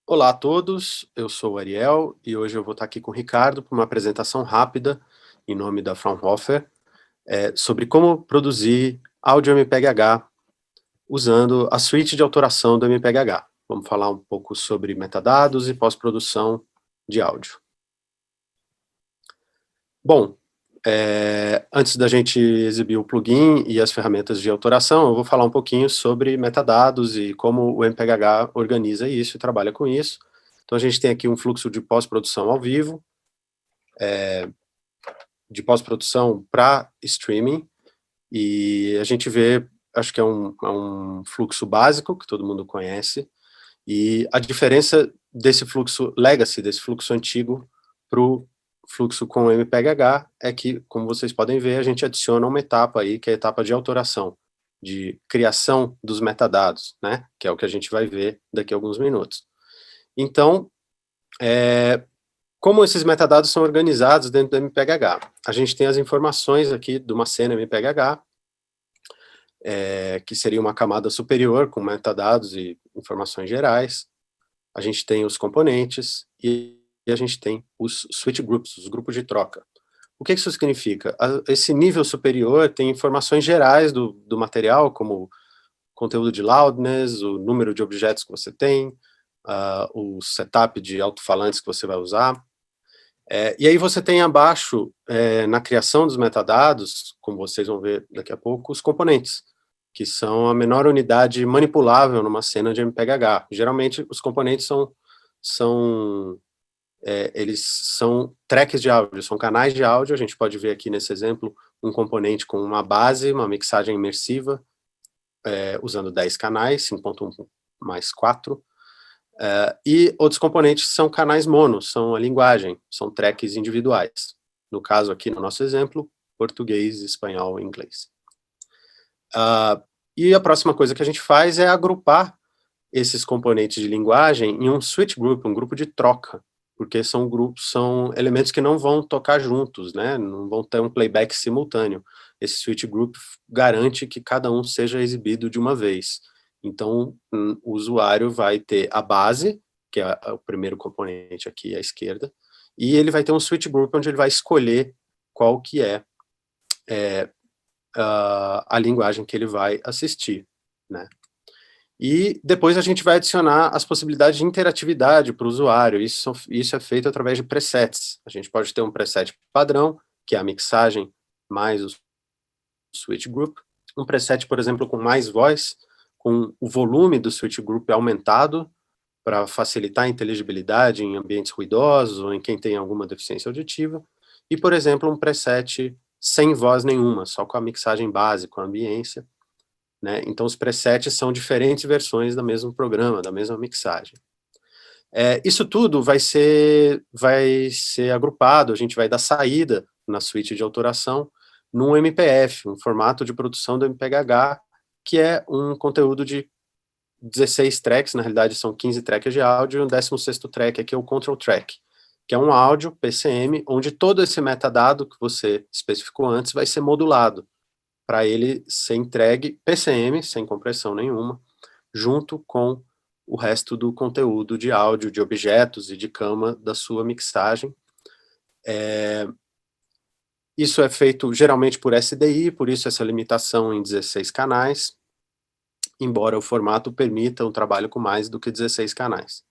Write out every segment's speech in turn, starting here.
Olá a todos, eu sou o Ariel e hoje eu vou estar aqui com o Ricardo para uma apresentação rápida, em nome da Fraunhofer, sobre como produzir áudio MPEG-H usando a suíte de autoração do MPEG-H. Vamos falar um pouco sobre metadados e pós-produção de áudio. Bom, antes da gente exibir o plugin e as ferramentas de autoração, eu vou falar um pouquinho sobre metadados e como o MPEG-H organiza isso e trabalha com isso. Então a gente tem aqui um fluxo de pós-produção ao vivo, de pós-produção para streaming, e a gente vê, acho que é um fluxo básico, que todo mundo conhece, e a diferença desse fluxo legacy, desse fluxo antigo, para o fluxo com MPEG-H, é que, como vocês podem ver, a gente adiciona uma etapa aí, que é a etapa de autoração, de criação dos metadados, né, que é o que a gente vai ver daqui a alguns minutos. Então, como esses metadados são organizados dentro do MPEG-H? A gente tem as informações aqui de uma cena MPEG-H, que seria uma camada superior com metadados e informações gerais. A gente tem os componentes e a gente tem os switch groups, os grupos de troca. O que isso significa? Esse nível superior tem informações gerais do material, como conteúdo de loudness, o número de objetos que você tem, o setup de alto-falantes que você vai usar. E aí você tem abaixo, na criação dos metadados, como vocês vão ver daqui a pouco, os componentes, que são a menor unidade manipulável numa cena de MPEG-H. Geralmente, os componentes eles são tracks de áudio, são canais de áudio. A gente pode ver aqui nesse exemplo um componente com uma base, uma mixagem imersiva, usando 10 canais, 5.1 mais 4, e outros componentes são canais mono, são a linguagem, são tracks individuais. No caso aqui, no nosso exemplo, português, espanhol e inglês. E a próxima coisa que a gente faz é agrupar esses componentes de linguagem em um switch group, um grupo de troca, porque são elementos que não vão tocar juntos, né? Não vão ter um playback simultâneo. Esse switch group garante que cada um seja exibido de uma vez. Então, o usuário vai ter a base, que é o primeiro componente aqui à esquerda, e ele vai ter um switch group onde ele vai escolher qual que é a linguagem que ele vai assistir, né? E depois a gente vai adicionar as possibilidades de interatividade para o usuário. Isso é feito através de presets. A gente pode ter um preset padrão, que é a mixagem mais o switch group. Um preset, por exemplo, com mais voz, com o volume do switch group aumentado, para facilitar a inteligibilidade em ambientes ruidosos ou em quem tem alguma deficiência auditiva. E, por exemplo, um preset sem voz nenhuma, só com a mixagem base, com a ambiência, né? Então, os presets são diferentes versões do mesmo programa, da mesma mixagem. Isso tudo vai ser agrupado, a gente vai dar saída na suíte de autoração num MPF, um formato de produção do MPEG-H, que é um conteúdo de 16 tracks, na realidade são 15 tracks de áudio, e o 16º track aqui é o control track, que é um áudio PCM, onde todo esse metadado que você especificou antes vai ser modulado, para ele ser entregue PCM, sem compressão nenhuma, junto com o resto do conteúdo de áudio, de objetos e de cama da sua mixagem. Isso é feito geralmente por SDI, por isso essa limitação em 16 canais, embora o formato permita um trabalho com mais do que 16 canais.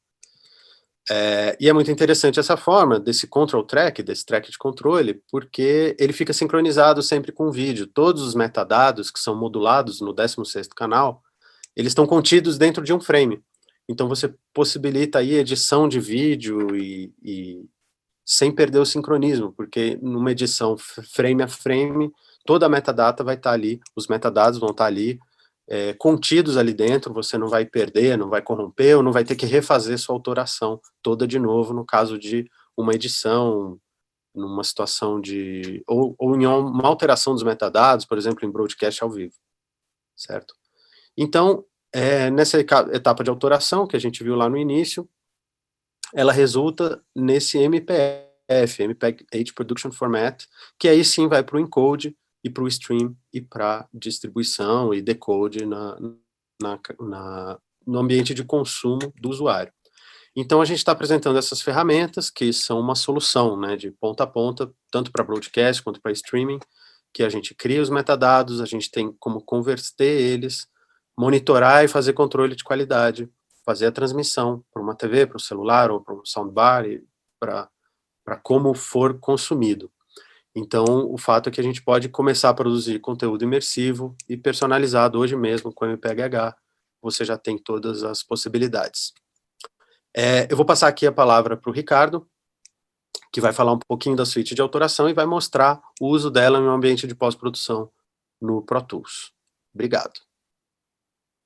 E é muito interessante essa forma desse control track, desse track de controle, porque ele fica sincronizado sempre com o vídeo. Todos os metadados que são modulados no 16º canal, eles estão contidos dentro de um frame. Então você possibilita aí edição de vídeo e sem perder o sincronismo, porque numa edição frame a frame, toda a metadata vai estar ali, os metadados vão estar ali, contidos ali dentro, você não vai perder, não vai corromper, ou não vai ter que refazer sua autoração toda de novo, no caso de uma edição, numa situação de... ou em uma alteração dos metadados, por exemplo, em broadcast ao vivo, certo? Então, nessa etapa de autoração, que a gente viu lá no início, ela resulta nesse MPF, MPEG-H Production Format, que aí sim vai para o encode, e para o stream, e para distribuição e decode no ambiente de consumo do usuário. Então, a gente está apresentando essas ferramentas, que são uma solução, né, de ponta a ponta, tanto para broadcast quanto para streaming, que a gente cria os metadados, a gente tem como converter eles, monitorar e fazer controle de qualidade, fazer a transmissão para uma TV, para o celular ou para um soundbar, para como for consumido. Então, o fato é que a gente pode começar a produzir conteúdo imersivo e personalizado hoje mesmo com o MPEG-H. Você já tem todas as possibilidades. Eu vou passar aqui a palavra para o Ricardo, que vai falar um pouquinho da suíte de autoração e vai mostrar o uso dela em um ambiente de pós-produção no Pro Tools. Obrigado.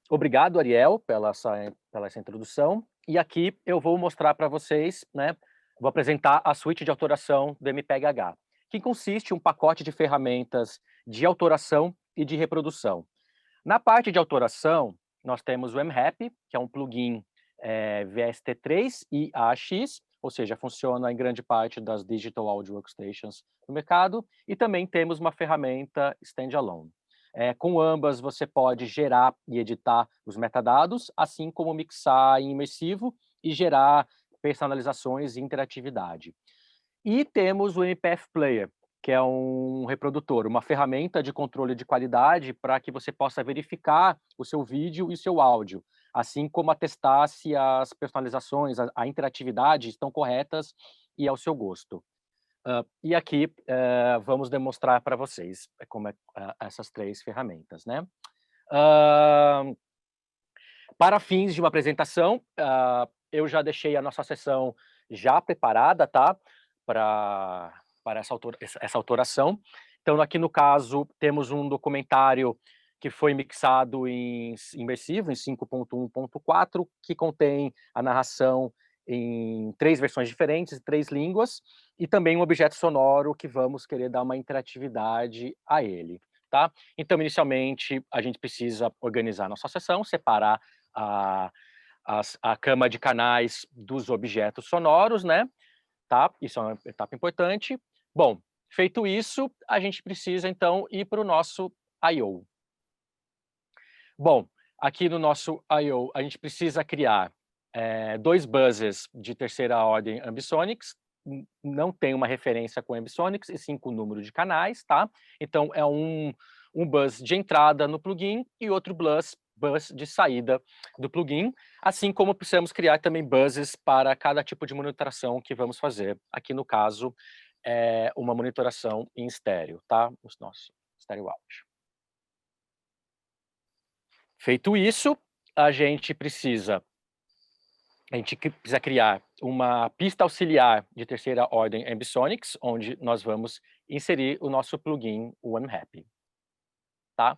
Obrigado, Ariel, pela essa introdução. E aqui eu vou mostrar para vocês, né, vou apresentar a suíte de autoração do MPEG-H, que consiste em um pacote de ferramentas de autoração e de reprodução. Na parte de autoração, nós temos o MRAP, que é um plugin VST3 e AAX, ou seja, funciona em grande parte das Digital Audio Workstations do mercado, e também temos uma ferramenta standalone. Com ambas, você pode gerar e editar os metadados, assim como mixar em imersivo e gerar personalizações e interatividade. E temos o MPF Player, que é um reprodutor, uma ferramenta de controle de qualidade para que você possa verificar o seu vídeo e o seu áudio, assim como atestar se as personalizações, a interatividade estão corretas e ao seu gosto. E aqui vamos demonstrar para vocês como essas três ferramentas, né? Para fins de uma apresentação, eu já deixei a nossa sessão já preparada, tá? Para essa autoração. Então, aqui no caso, temos um documentário que foi mixado em imersivo, em 5.1.4, que contém a narração em 3 versões diferentes, 3 línguas, e também um objeto sonoro que vamos querer dar uma interatividade a ele, tá? Então, inicialmente, a gente precisa organizar a nossa sessão, separar a cama de canais dos objetos sonoros, né? Tá? Isso é uma etapa importante. Bom, feito isso, a gente precisa, então, ir para o nosso I/O. Bom, aqui no nosso I/O, a gente precisa criar 2 buzzers de terceira ordem Ambisonics, não tem uma referência com Ambisonics, e sim com o número de canais, tá? Então, é um buzz de entrada no plugin e outro buzz de saída do plugin, assim como precisamos criar também buzzes para cada tipo de monitoração que vamos fazer. Aqui, no caso, é uma monitoração em estéreo, tá? O nosso estéreo áudio. Feito isso, a gente precisa criar uma pista auxiliar de terceira ordem Ambisonics, onde nós vamos inserir o nosso plugin OneHappy, tá?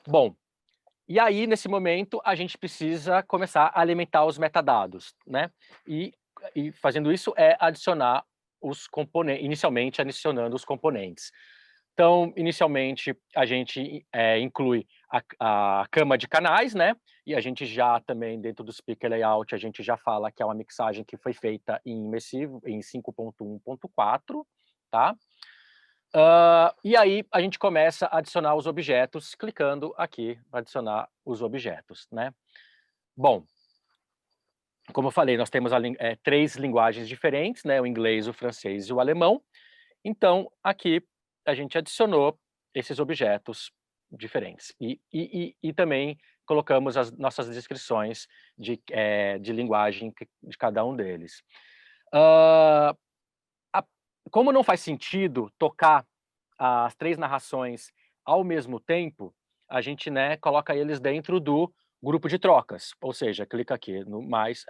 Bom, e aí, nesse momento, a gente precisa começar a alimentar os metadados, né? E fazendo isso adicionar os componentes, inicialmente adicionando os componentes. Então, inicialmente, a gente inclui a cama de canais, né? E a gente já também, dentro do Speaker Layout, a gente já fala que é uma mixagem que foi feita em imersivo, em 5.1.4, tá? E aí, a gente começa a adicionar os objetos, clicando aqui para adicionar os objetos, né? Bom, como eu falei, nós temos 3 linguagens diferentes, né? O inglês, o francês e o alemão. Então, aqui, a gente adicionou esses objetos diferentes. E também colocamos as nossas descrições de linguagem de cada um deles. Como não faz sentido tocar as 3 narrações ao mesmo tempo, a gente, né, coloca eles dentro do grupo de trocas, ou seja, clica aqui no mais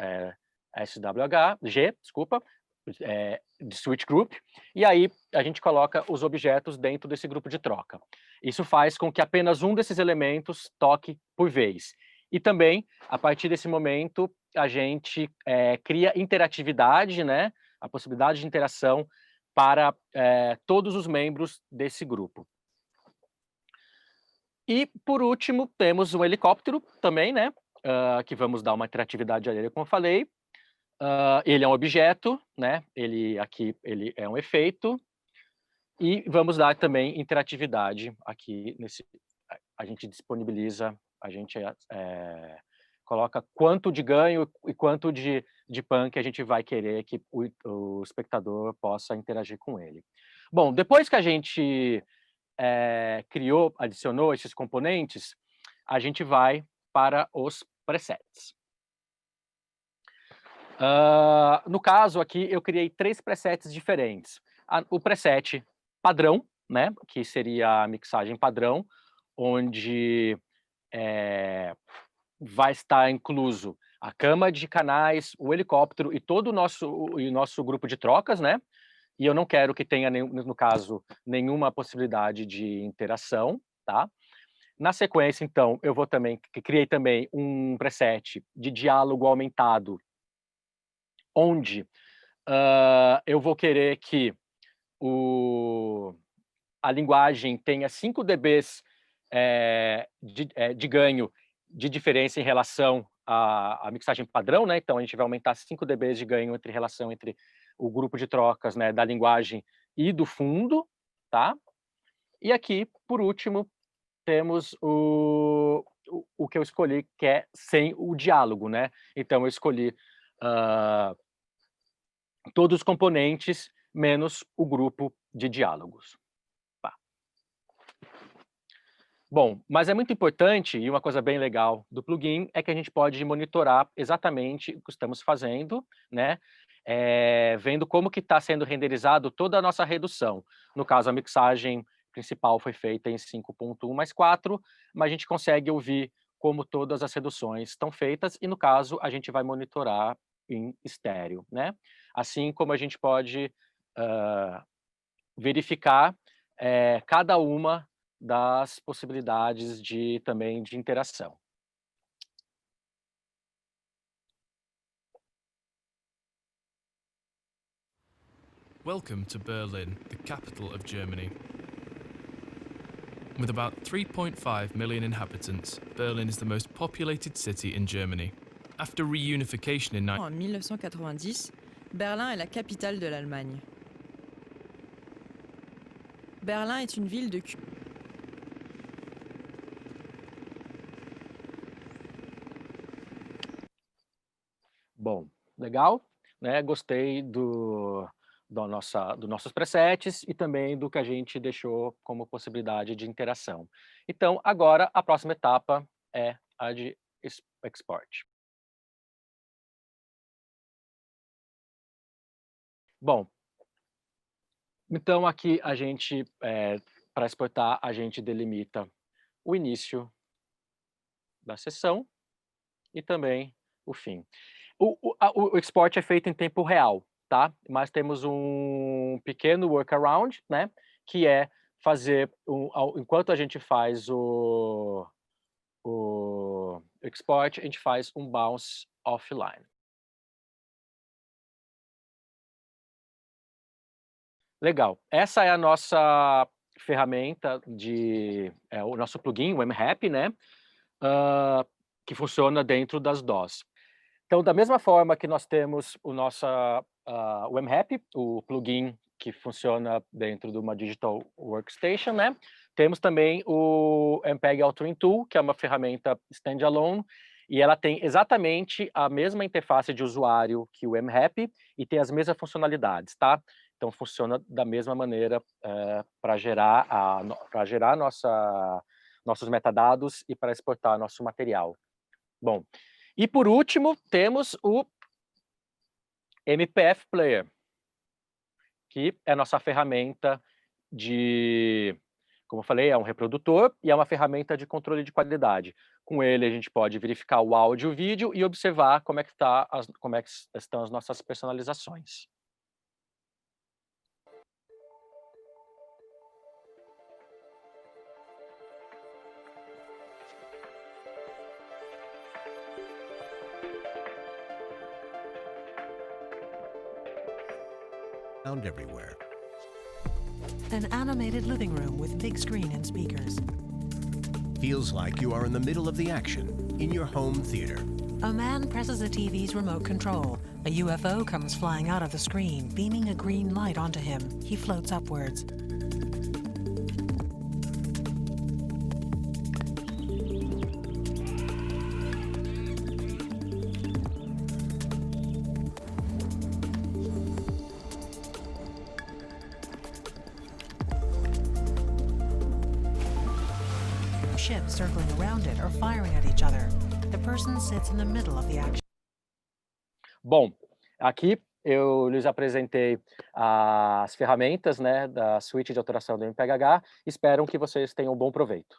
desculpa, de switch group, e aí a gente coloca os objetos dentro desse grupo de troca. Isso faz com que apenas um desses elementos toque por vez. E também, a partir desse momento, a gente cria interatividade, né, a possibilidade de interação para todos os membros desse grupo. E, por último, temos um helicóptero também, né, que vamos dar uma interatividade a ele, como eu falei. Ele é um objeto, né, ele é um efeito, e vamos dar também interatividade aqui a gente disponibiliza, a gente coloca quanto de ganho e quanto de PAN que a gente vai querer que o espectador possa interagir com ele. Bom, depois que a gente adicionou esses componentes, a gente vai para os presets. No caso aqui, eu criei 3 presets diferentes. O preset padrão, né, que seria a mixagem padrão, onde vai estar incluso a cama de canais, o helicóptero e todo o nosso grupo de trocas, né? E eu não quero que tenha, no caso, nenhuma possibilidade de interação, tá? Na sequência, então, eu vou criei também um preset de diálogo aumentado, onde eu vou querer que a linguagem tenha 5 dBs de ganho de diferença em relação à mixagem padrão, né? Então a gente vai aumentar 5 dBs de ganho entre relação entre o grupo de trocas, né, da linguagem e do fundo, tá? E aqui, por último, temos o que eu escolhi, que é sem o diálogo, né? Então eu escolhi todos os componentes menos o grupo de diálogos. Bom, mas é muito importante, e uma coisa bem legal do plugin, é que a gente pode monitorar exatamente o que estamos fazendo, né? Vendo como que está sendo renderizado toda a nossa redução. No caso, a mixagem principal foi feita em 5.1/4, mas a gente consegue ouvir como todas as reduções estão feitas, e no caso, a gente vai monitorar em estéreo, né? Assim como a gente pode verificar cada uma das possibilidades também de interação. Welcome to Berlin, the capital of Germany. With about 3.5 million inhabitants, Berlin is the most populated city in Germany. After reunification in 1990, Berlin est la capitale de l'Allemagne. Berlin est une ville de Bom, legal, né? Gostei dos nossos presets e também do que a gente deixou como possibilidade de interação. Então, agora, a próxima etapa é a de export. Bom, então aqui a gente, para exportar, a gente delimita o início da sessão e também o fim. O export é feito em tempo real, tá? Mas temos um pequeno workaround, né? Que é fazer, enquanto a gente faz o export, a gente faz um bounce offline. Legal. Essa é a nossa ferramenta o nosso plugin, o MHAP, né? Que funciona dentro das DAWs. Então, da mesma forma que nós temos o MHAP, o plugin que funciona dentro de uma Digital Workstation, né? Temos também o MPEG Authoring Tool, que é uma ferramenta standalone, e ela tem exatamente a mesma interface de usuário que o MHAP e tem as mesmas funcionalidades, tá? Então, funciona da mesma maneira para gerar nossos metadados e para exportar nosso material. Bom, e por último, temos o MPF Player, que é a nossa ferramenta como eu falei, é um reprodutor e é uma ferramenta de controle de qualidade. Com ele, a gente pode verificar o áudio e o vídeo e observar como é que estão as nossas personalizações. Sound everywhere. An animated living room with big screen and speakers. Feels like you are in the middle of the action in your home theater. A man presses a TV's remote control. A UFO comes flying out of the screen, beaming a green light onto him. He floats upwards. ships circling around it or firing at each other. The person sits in the middle of the action. Bom, aqui eu lhes apresentei as ferramentas, né, da suíte de autoração do MPHH. Espero que vocês tenham bom proveito.